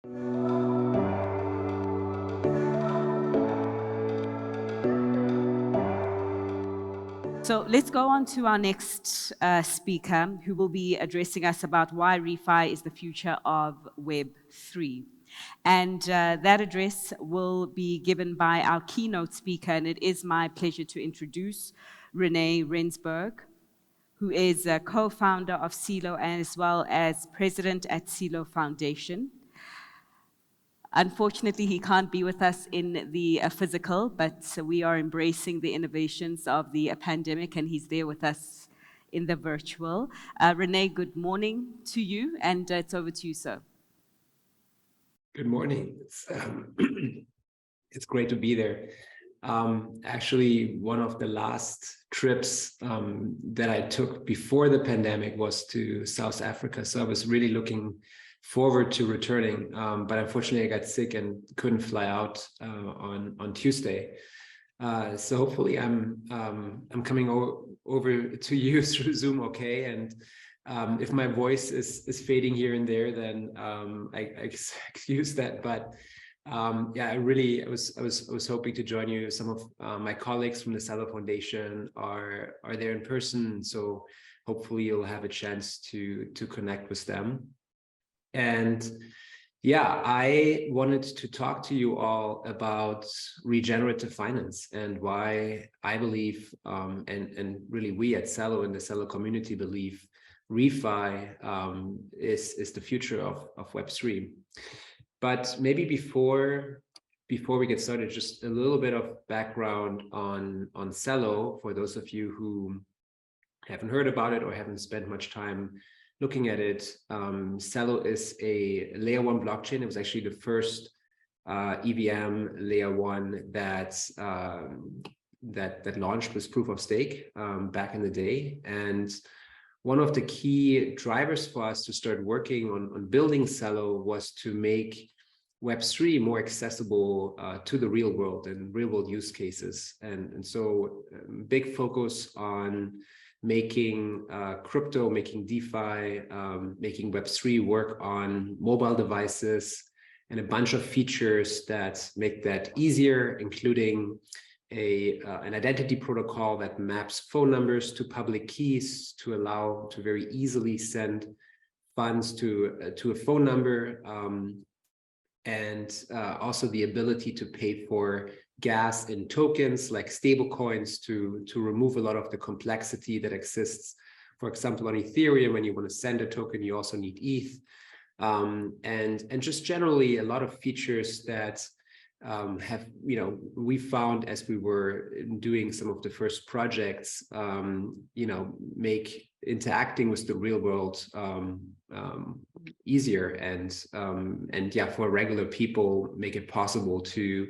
So let's go on to our next speaker, who will be addressing us about why ReFi is the future of Web3. And that address will be given by our keynote speaker, and it is my pleasure to introduce Rene Reinsberg, who is a co-founder of Celo as well as president at Celo Foundation. Unfortunately, he can't be with us in the physical, but we are embracing the innovations of the pandemic, and he's there with us in the virtual. Rene, good morning to you, and it's over to you, sir. Good morning. It's great to be there. Actually, one of the last trips that I took before the pandemic was to South Africa, so I was really looking forward to returning, but unfortunately I got sick and couldn't fly out on Tuesday. So hopefully I'm coming over to you through Zoom, okay? And if my voice is fading here and there, then I excuse that. But yeah, I was hoping to join you. Some of my colleagues from the Celo Foundation are there in person, so hopefully you'll have a chance to connect with them. And yeah, I wanted to talk to you all about regenerative finance and why I believe, and really we at Celo and the Celo community believe, ReFi is the future of Web3. But maybe before we get started, just a little bit of background on Celo for those of you who haven't heard about it or haven't spent much time looking at it. Celo is a layer 1 blockchain. It was actually the first EVM layer 1 that launched with proof of stake back in the day. And one of the key drivers for us to start working on building Celo was to make Web3 more accessible to the real world and real world use cases. And so big focus on making crypto, making DeFi, making Web3 work on mobile devices, and a bunch of features that make that easier, including an identity protocol that maps phone numbers to public keys to allow to very easily send funds to a phone number, and also the ability to pay for gas in tokens like stable coins to remove a lot of the complexity that exists. For example, on Ethereum, when you want to send a token, you also need ETH, and just generally a lot of features that have, we found as we were doing some of the first projects, make interacting with the real world easier, and yeah, for regular people, make it possible to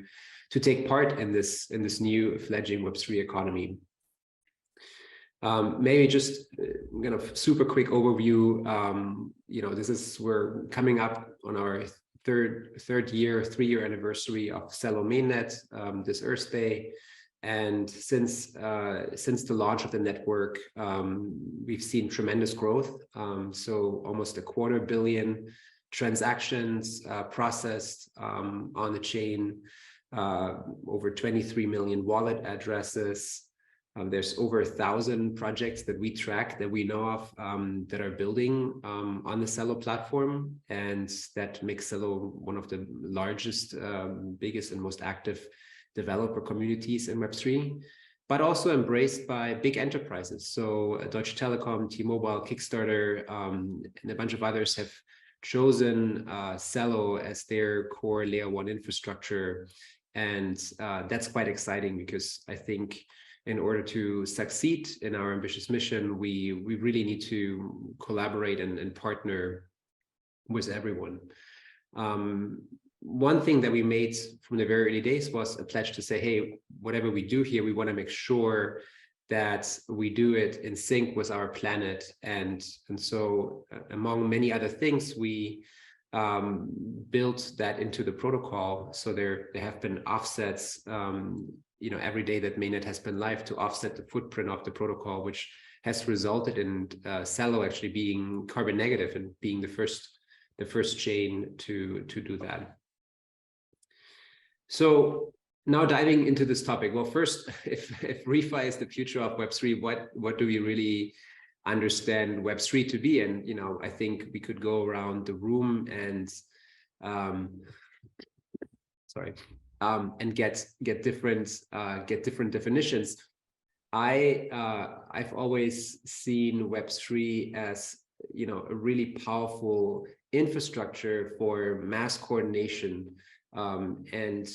take part in this new fledgling Web3 economy. Maybe just super quick overview. We're coming up on our three-year anniversary of Celo mainnet this Earth Day, and since the launch of the network, we've seen tremendous growth. So almost 250 million transactions processed on the chain, over 23 million wallet addresses. There's over 1,000 projects that we track, that we know of, that are building on the Celo platform, and that makes Celo one of the largest, biggest, and most active developer communities in Web3, but also embraced by big enterprises. So Deutsche Telekom, T-Mobile, Kickstarter, and a bunch of others have chosen Celo as their core layer 1 infrastructure. And that's quite exciting, because I think in order to succeed in our ambitious mission, we really need to collaborate and partner with everyone. One thing that we made from the very early days was a pledge to say, hey, whatever we do here, we want to make sure that we do it in sync with our planet. And so among many other things, we built that into the protocol. So there have been offsets, every day that mainnet has been live, to offset the footprint of the protocol, which has resulted in Celo actually being carbon negative and being the first first chain to do that. So now diving into this topic. Well, first, if ReFi is the future of Web3, what do we really understand Web3 to be? And I think we could go around the room and and get different definitions. I've always seen Web3 as a really powerful infrastructure for mass coordination, and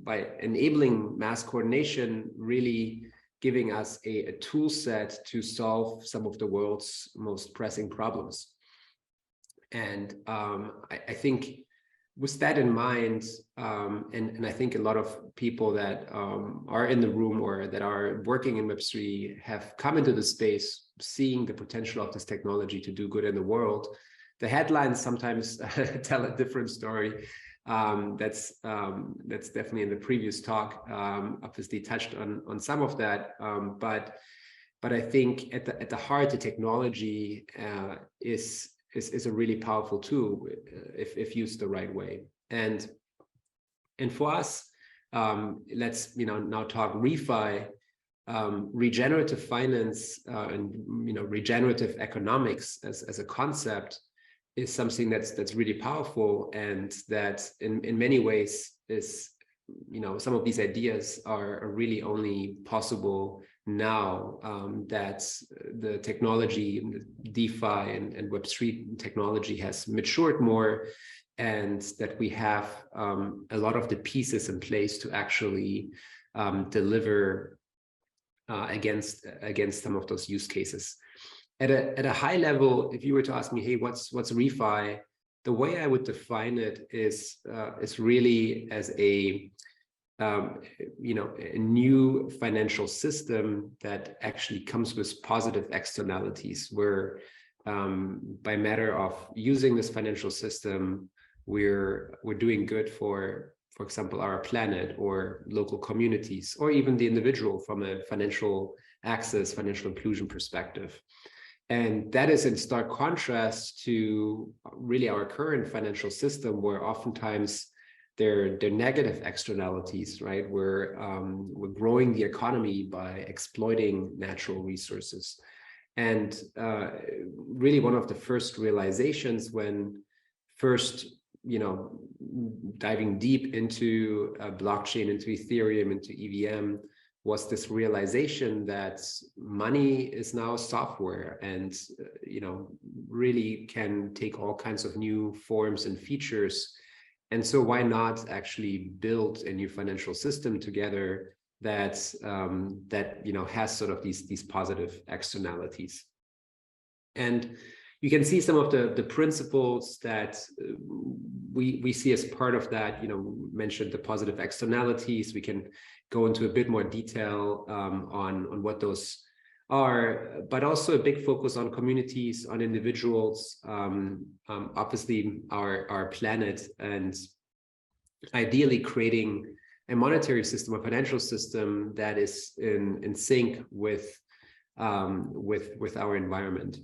by enabling mass coordination, really giving us a tool set to solve some of the world's most pressing problems. And I think with that in mind, and I think a lot of people that are in the room or that are working in Web3 have come into the space seeing the potential of this technology to do good in the world. The headlines sometimes tell a different story. That's definitely in the previous talk, obviously touched on some of that, but I think at the heart, the technology is a really powerful tool if used the right way. And for us, let's now talk ReFi. Regenerative finance and regenerative economics as a concept is something that's really powerful, and that in many ways is some of these ideas are really only possible now that the technology, DeFi and Web3 technology has matured more, and that we have a lot of the pieces in place to actually deliver against some of those use cases. At a high level, if you were to ask me, hey, what's ReFi? The way I would define it is really as a new financial system that actually comes with positive externalities, where by matter of using this financial system, we're doing good for example, our planet or local communities, or even the individual from a financial access, financial inclusion perspective. And that is in stark contrast to really our current financial system, where oftentimes they're negative externalities, right? We're growing the economy by exploiting natural resources. And really one of the first realizations when first, diving deep into blockchain, into Ethereum, into EVM, was this realization that money is now software and, really can take all kinds of new forms and features. And so why not actually build a new financial system together that has sort of these positive externalities. And you can see some of the principles that we see as part of that. Mentioned the positive externalities. We can go into a bit more detail on what those are, but also a big focus on communities, on individuals, obviously our planet, and ideally creating a monetary system, a financial system that is in sync with our environment.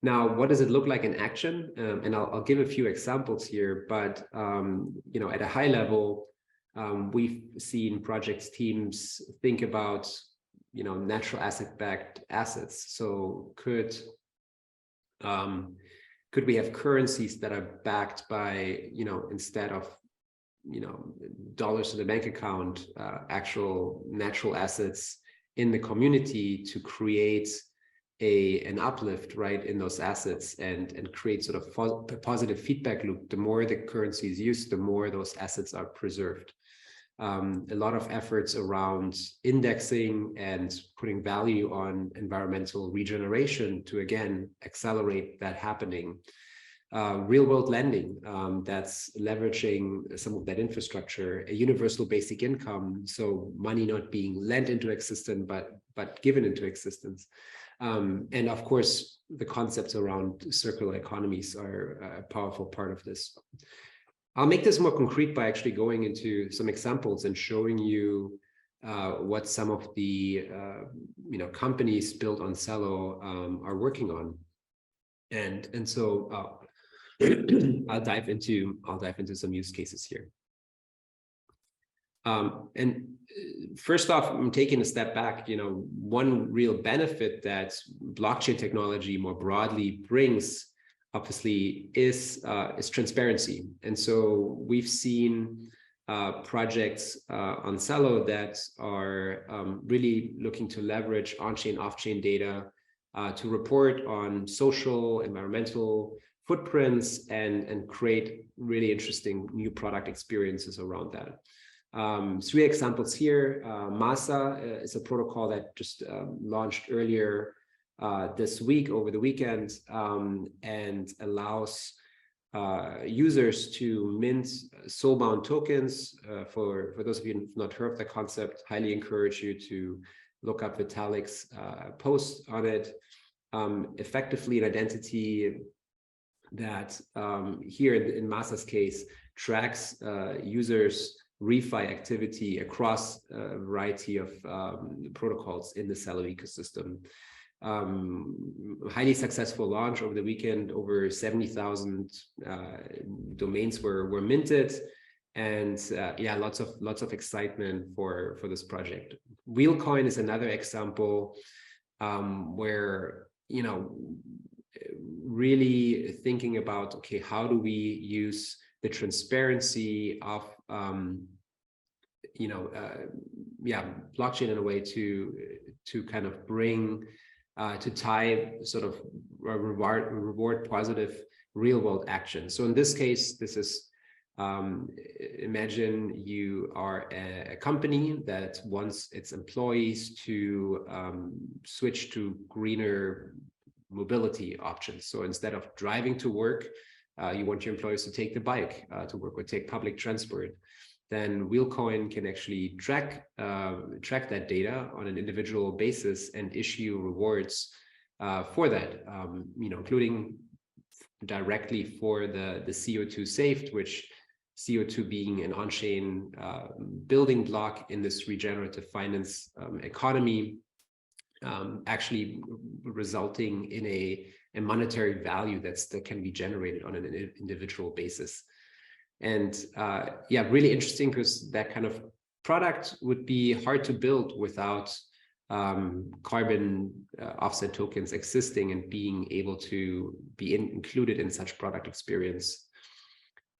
Now, what does it look like in action? And I'll give a few examples here, but at a high level, we've seen projects teams think about natural asset-backed assets. So could we have currencies that are backed by instead of dollars in the bank account, actual natural assets in the community to create an uplift right in those assets and create sort of a positive feedback loop. The more the currency is used, the more those assets are preserved. A lot of efforts around indexing and putting value on environmental regeneration to again accelerate that happening. Real world lending, that's leveraging some of that infrastructure, a universal basic income, so money not being lent into existence but given into existence. And of course, the concepts around circular economies are a powerful part of this. I'll make this more concrete by actually going into some examples and showing you what some of the companies built on Celo are working on. And so I'll dive into some use cases here. And first off, I'm taking a step back. One real benefit that blockchain technology more broadly brings, obviously, is transparency. And so we've seen projects on Celo that are really looking to leverage on-chain, off-chain data to report on social, environmental footprints and create really interesting new product experiences around that. 3 examples here. Masa is a protocol that just launched earlier this week, over the weekend, and allows users to mint soulbound tokens. For those of you who've not heard of the concept, highly encourage you to look up Vitalik's post on it. Effectively, an identity that here in Masa's case tracks users' ReFi activity across a variety of protocols in the Celo ecosystem. Highly successful launch over the weekend. Over 70,000 domains were minted, and yeah, lots of excitement for this project. Wheelcoin is another example where really thinking about, okay, how do we use the transparency of blockchain in a way to kind of bring to tie sort of reward positive real world action. So in this case, this is imagine you are a company that wants its employees to switch to greener mobility options. So instead of driving to work, you want your employees to take the bike to work or take public transport. Then Wheelcoin can actually track that data on an individual basis and issue rewards for that, including directly for the CO2 saved, which CO2 being an on-chain building block in this regenerative finance economy, actually resulting in a monetary value that can be generated on an individual basis. And yeah, really interesting, because that kind of product would be hard to build without carbon offset tokens existing and being able to be included in such product experience.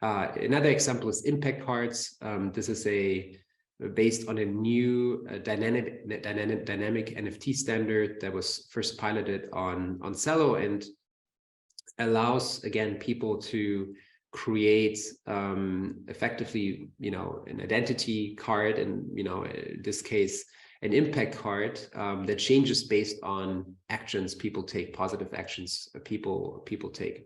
Another example is impact cards. This is based on a new dynamic NFT standard that was first piloted on Celo, and allows, again, people to create effectively, an identity card, and in this case, an impact card that changes based on actions people take, positive actions people take.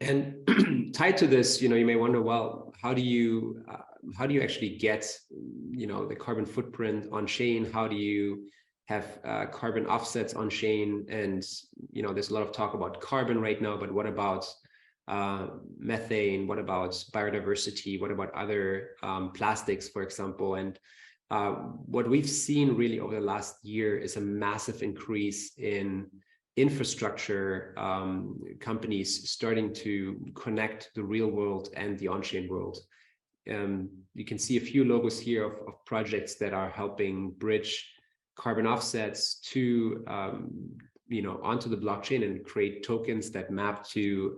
And tied to this, you may wonder, well, how do you actually get, the carbon footprint on chain? How do you have carbon offsets on chain? And there's a lot of talk about carbon right now, but what about methane? What about biodiversity? What about other plastics, for example? And what we've seen really over the last year is a massive increase in infrastructure companies starting to connect the real world and the on-chain world. You can see a few logos here of projects that are helping bridge carbon offsets to onto the blockchain and create tokens that map to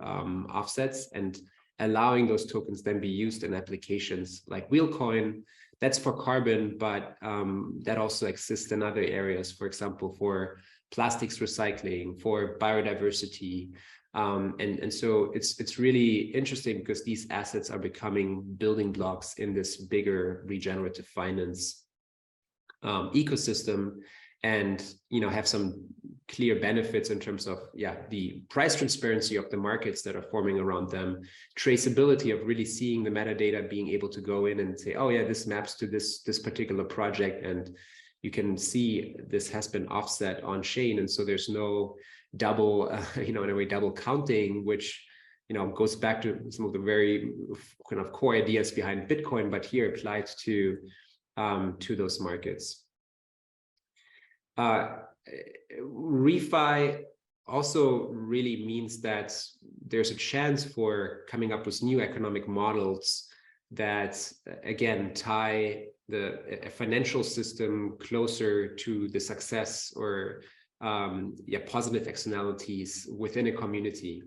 offsets, and allowing those tokens then be used in applications like Wheelcoin. That's for carbon, but that also exists in other areas, for example, for plastics recycling, for biodiversity. And so it's really interesting, because these assets are becoming building blocks in this bigger regenerative finance ecosystem, and have some clear benefits in terms of the price transparency of the markets that are forming around them, traceability of really seeing the metadata, being able to go in and say, oh yeah, this maps to this particular project, and you can see this has been offset on chain, and so there's no double in a way double counting, which goes back to some of the very kind of core ideas behind Bitcoin, but here applied to those markets. ReFi also really means that there's a chance for coming up with new economic models that, again, tie a financial system closer to the success or positive externalities within a community.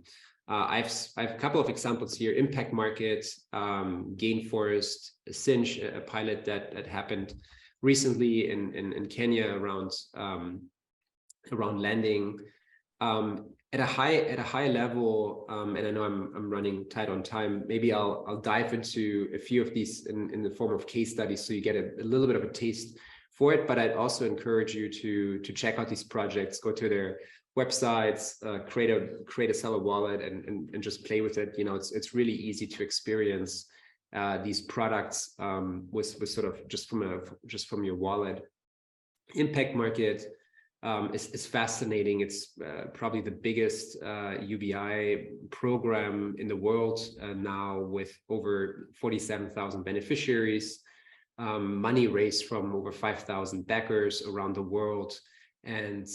I have a couple of examples here: Impact Market, Gainforest, Cinch, a pilot that happened recently in Kenya around lending. At a high level, and I know I'm running tight on time, maybe I'll dive into a few of these in the form of case studies, so you get a little bit of a taste for it. But I'd also encourage you to check out these projects, go to their websites, create a Celo wallet, and just play with it. You know, it's really easy to experience these products with sort of just from your wallet. Impact Market is fascinating. It's probably the biggest UBI program in the world now, with over 47,000 beneficiaries, money raised from over 5,000 backers around the world, and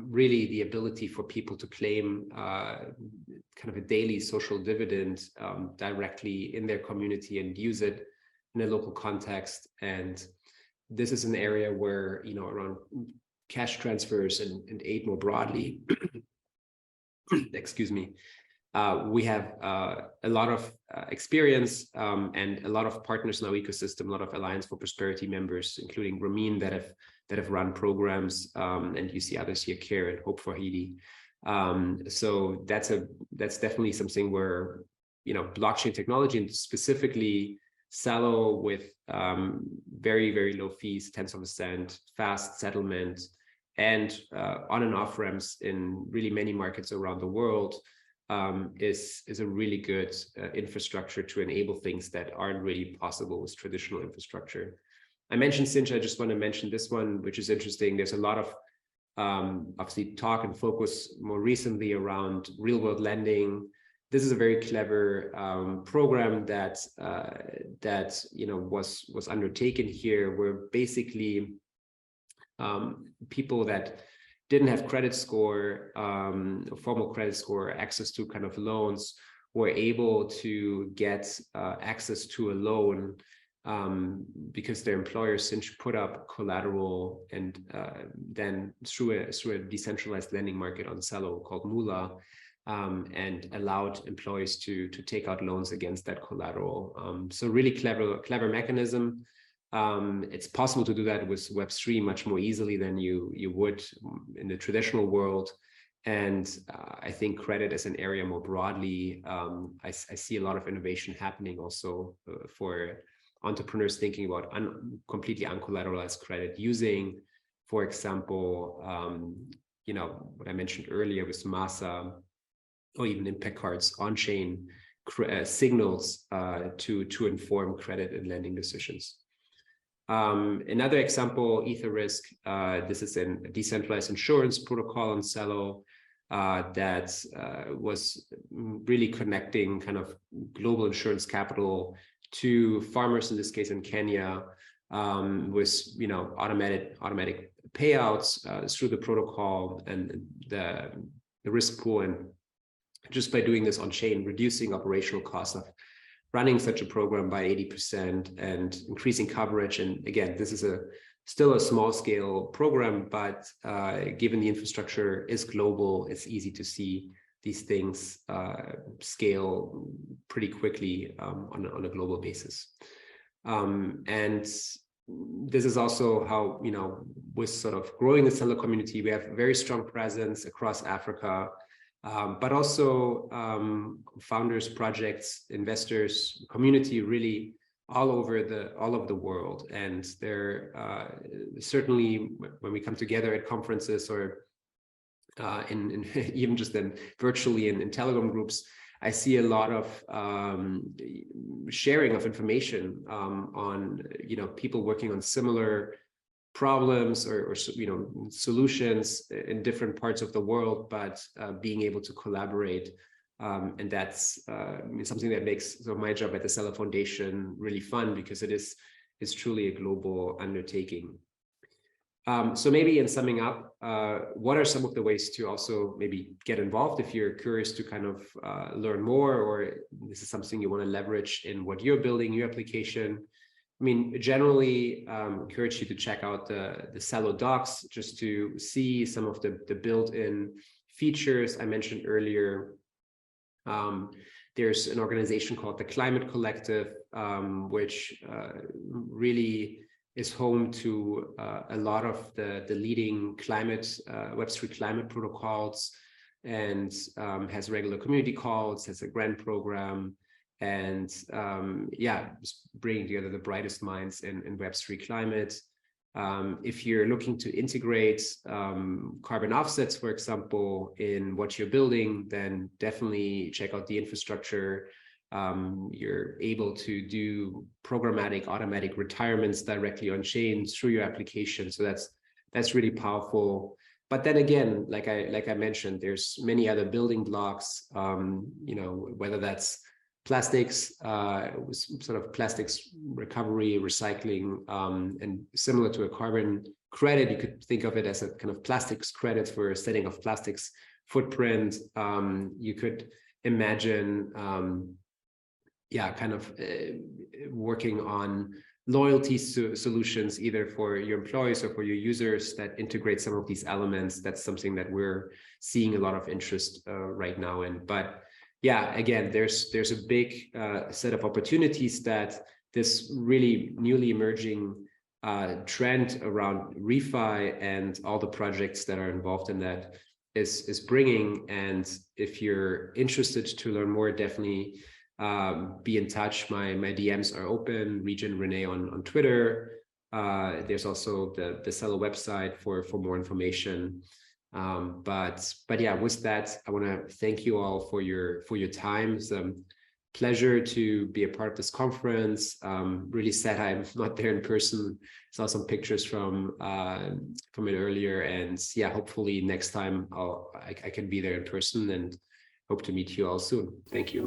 really the ability for people to claim kind of a daily social dividend directly in their community and use it in a local context. And this is an area where, you know, around cash transfers and aid more broadly, excuse me, we have a lot of experience and a lot of partners in our ecosystem, a lot of Alliance for Prosperity members, including Ramin, that have run programs, and you see others here, Care and Hope for Haiti. So that's definitely something where, you know, blockchain technology, and specifically Celo, with very, very low fees, tens of a cent, fast settlement, and on and off ramps in really many markets around the world, is a really good infrastructure to enable things that aren't really possible with traditional infrastructure. I mentioned Cinch. I just want to mention this one, which is interesting. There's a lot of obviously talk and focus more recently around real world lending. This is a very clever program that you know was undertaken here, where basically people that didn't have credit score, formal credit score, access to kind of loans, were able to get access to a loan because their employer Cinch put up collateral, and then through a decentralized lending market on Celo called Mula, and allowed employees to take out loans against that collateral. So really clever mechanism. It's possible to do that with Web3 much more easily than you would in the traditional world. And I think credit as an area more broadly, I see a lot of innovation happening also for entrepreneurs thinking about completely uncollateralized credit, using, for example, you know, what I mentioned earlier with Masa, or even Impact Cards on-chain signals to inform credit and lending decisions. Another example, EtherRisk. This is a decentralized insurance protocol on Celo that was really connecting kind of global insurance capital to farmers, in this case in Kenya, with, you know, automatic payouts through the protocol and the risk pool, and just by doing this on chain, reducing operational costs of running such a program by 80% and increasing coverage. And again, this is still a small scale program, but given the infrastructure is global, it's easy to see these things scale pretty quickly on a global basis. And this is also how, you know, with sort of growing the Celo community, we have a very strong presence across Africa, but also founders, projects, investors, community really all over the world. And they're certainly, when we come together at conferences or in even just then virtually in Telegram groups, I see a lot of sharing of information on, you know, people working on similar problems or you know, solutions in different parts of the world, but being able to collaborate, and that's something that makes my job at the Celo Foundation really fun, because it's truly a global undertaking. So maybe in summing up, what are some of the ways to also maybe get involved if you're curious to kind of learn more, or this is something you want to leverage in what you're building, your application? I mean, generally, encourage you to check out the Celo docs just to see some of the built-in features I mentioned earlier. There's an organization called the Climate Collective, which really is home to a lot of the leading climate, Web3 climate protocols, and has regular community calls, has a grant program, and yeah, bringing together the brightest minds in Web3 climate. If you're looking to integrate carbon offsets, for example, in what you're building, then definitely check out the infrastructure. You're able to do programmatic automatic retirements directly on chain through your application. So that's really powerful. But then again, like I mentioned, there's many other building blocks, you know, whether that's plastics, sort of plastics recovery, recycling, and similar to a carbon credit, you could think of it as a kind of plastics credit for setting of plastics footprint. You could imagine, yeah, kind of working on loyalty solutions, either for your employees or for your users that integrate some of these elements. That's something that we're seeing a lot of interest right now in. But yeah, again, there's a big set of opportunities that this really newly emerging trend around ReFi and all the projects that are involved in that is bringing. And if you're interested to learn more, definitely be in touch. My DMs are open. Region Rene on Twitter. There's also the Celo website for more information. But yeah, with that, I want to thank you all for your time. It's a pleasure to be a part of this conference. Really sad I'm not there in person. Saw some pictures from it earlier, and yeah, hopefully next time I can be there in person, and hope to meet you all soon. Thank you.